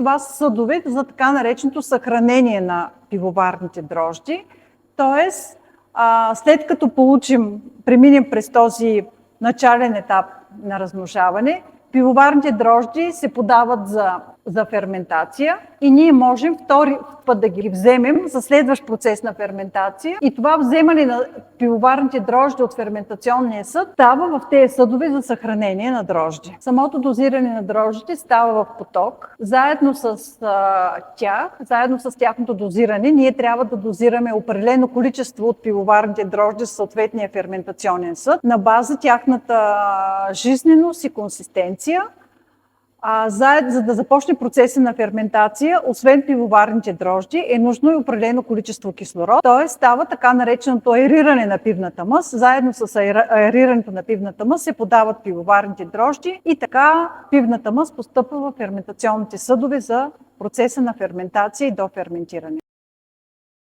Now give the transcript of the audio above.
това са съдове за така нареченото съхранение на пивоварните дрожди. Тоест, след като преминем през този начален етап на размножаване, пивоварните дрожди се подават за ферментация и ние можем втори път да ги вземем за следващ процес на ферментация. И това вземане на пивоварните дрожди от ферментационния съд става в тези съдове за съхранение на дрожди. Самото дозиране на дрождите става в поток. Заедно с тяхното дозиране, ние трябва да дозираме определено количество от пивоварните дрожди с съответния ферментационен съд на база тяхната жизненост и консистенция. За да започне процеса на ферментация, освен пивоварните дрожди, е нужно и определено количество кислород, т.е. става така нареченото аериране на пивната мъст. Заедно с аерирането на пивната мъст се подават пивоварните дрожди и така пивната мъст постъпва в ферментационните съдове за процеса на ферментация и доферментиране.